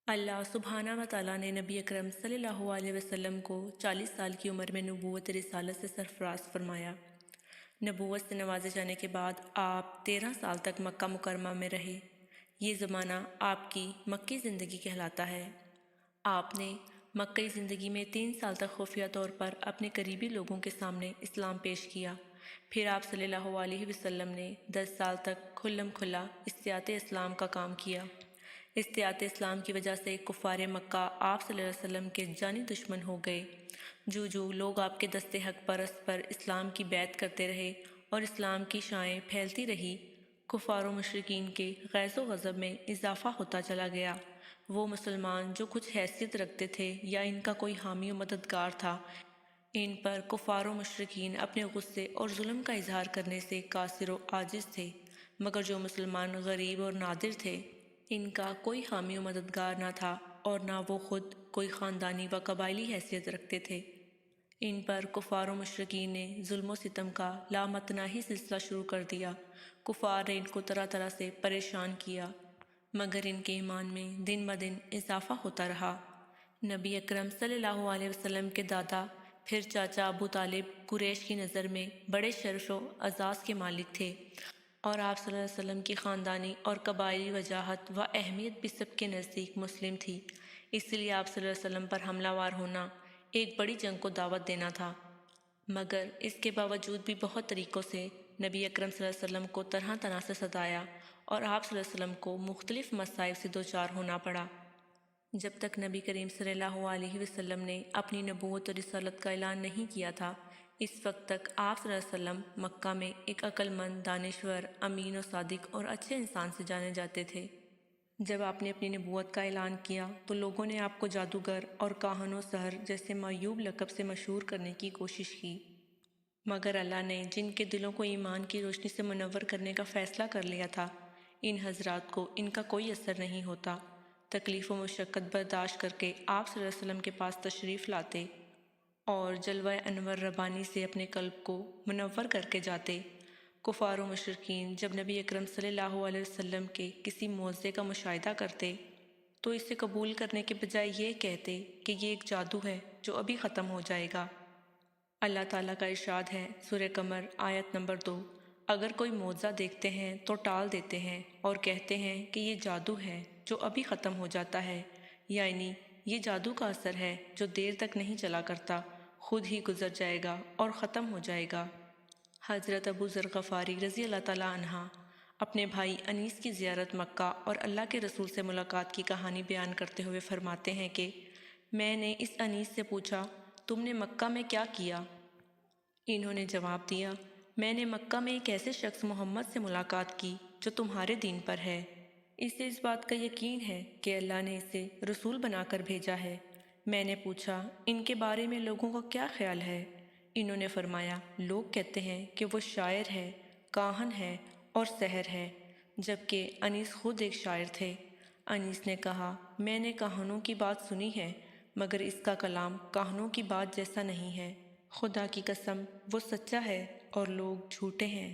اللہ سبحانہ و تعالیٰ نے نبی اکرم صلی اللہ علیہ وسلم کو 40 سال کی عمر میں نبوت رسالت سے سرفراز فرمایا۔ نبوت سے نوازے جانے کے بعد آپ 13 سال تک مکہ مکرمہ میں رہے۔ یہ زمانہ آپ کی مکی زندگی کہلاتا ہے۔ آپ نے مکئی زندگی میں 3 سال تک خفیہ طور پر اپنے قریبی لوگوں کے سامنے اسلام پیش کیا۔ پھر آپ صلی اللہ علیہ وسلم نے 10 سال تک کھلم کھلا اشاعت اسلام کا کام کیا۔ اشاعت اسلام کی وجہ سے کفار مکہ آپ صلی اللہ علیہ وسلم کے جانی دشمن ہو گئے۔ جو لوگ آپ کے دست حق پرست پر اسلام کی بیعت کرتے رہے اور اسلام کی شائع پھیلتی رہی، کفار و مشرکین کے غیظ و غضب میں اضافہ ہوتا چلا گیا۔ وہ مسلمان جو کچھ حیثیت رکھتے تھے یا ان کا کوئی حامی و مددگار تھا، ان پر کفار و مشرکین اپنے غصے اور ظلم کا اظہار کرنے سے قاصر و عاجز تھے، مگر جو مسلمان غریب اور نادر تھے، ان کا کوئی حامی و مددگار نہ تھا اور نہ وہ خود کوئی خاندانی و قبائلی حیثیت رکھتے تھے۔ ان پر کفار و مشرکین نے ظلم و ستم کا لامتناہی سلسلہ شروع کر دیا۔ کفار نے ان کو طرح طرح سے پریشان کیا، مگر ان کے ایمان میں دن بدن اضافہ ہوتا رہا۔ نبی اکرم صلی اللہ علیہ وسلم کے دادا پھر چاچا ابو طالب قریش کی نظر میں بڑے شرف و اعزاز کے مالک تھے، اور آپ صلی اللہ علیہ وسلم کی خاندانی اور قبائلی وجاہت و اہمیت بھی سب کے نزدیک مسلم تھی۔ اس لیے آپ صلی اللہ علیہ وسلم پر حملہ وار ہونا ایک بڑی جنگ کو دعوت دینا تھا، مگر اس کے باوجود بھی بہت طریقوں سے نبی اکرم صلی اللہ علیہ وسلم کو طرح طرح سے ستایا اور آپ صلی اللہ علیہ وسلم کو مختلف مصائب سے دوچار ہونا پڑا۔ جب تک نبی کریم صلی اللہ علیہ وسلم نے اپنی نبوت اور رسالت کا اعلان نہیں کیا تھا، اس وقت تک آپ صلی اللہ علیہ وسلم مکہ میں ایک عقل مند، دانشور، امین و صادق اور اچھے انسان سے جانے جاتے تھے۔ جب آپ نے اپنی نبوت کا اعلان کیا تو لوگوں نے آپ کو جادوگر اور کاہن و سحر جیسے معیوب لقب سے مشہور کرنے کی کوشش کی، مگر اللہ نے جن کے دلوں کو ایمان کی روشنی سے منور کرنے کا فیصلہ کر لیا تھا، ان حضرات کو ان کا کوئی اثر نہیں ہوتا۔ تکلیف و مشقت برداشت کر کے آپ صلی اللہ علیہ وسلم کے پاس تشریف لاتے اور جلوہ انور ربانی سے اپنے قلب کو منور کر کے جاتے۔ کفار و مشرکین جب نبی اکرم صلی اللہ علیہ وسلم کے کسی معجزے کا مشاہدہ کرتے تو اسے قبول کرنے کے بجائے یہ کہتے کہ یہ ایک جادو ہے جو ابھی ختم ہو جائے گا۔ اللہ تعالیٰ کا ارشاد ہے، سورہ قمر آیت نمبر 2، اگر کوئی معجزہ دیکھتے ہیں تو ٹال دیتے ہیں اور کہتے ہیں کہ یہ جادو ہے جو ابھی ختم ہو جاتا ہے، یعنی یہ جادو کا اثر ہے جو دیر تک نہیں چلا کرتا، خود ہی گزر جائے گا اور ختم ہو جائے گا۔ حضرت ابو ذر غفاری رضی اللہ تعالیٰ عنہ اپنے بھائی انیس کی زیارت مکہ اور اللہ کے رسول سے ملاقات کی کہانی بیان کرتے ہوئے فرماتے ہیں کہ میں نے اس انیس سے پوچھا، تم نے مکہ میں کیا کیا؟ انہوں نے جواب دیا، میں نے مکہ میں ایک ایسے شخص محمد سے ملاقات کی جو تمہارے دین پر ہے۔ اسے اس بات کا یقین ہے کہ اللہ نے اسے رسول بنا کر بھیجا ہے۔ میں نے پوچھا، ان کے بارے میں لوگوں کا کیا خیال ہے؟ انہوں نے فرمایا، لوگ کہتے ہیں کہ وہ شاعر ہے، کاہن ہے اور سحر ہے، جبکہ انیس خود ایک شاعر تھے۔ انیس نے کہا، میں نے کاہنوں کی بات سنی ہے، مگر اس کا کلام کاہنوں کی بات جیسا نہیں ہے۔ خدا کی قسم وہ سچا ہے اور لوگ جھوٹے ہیں۔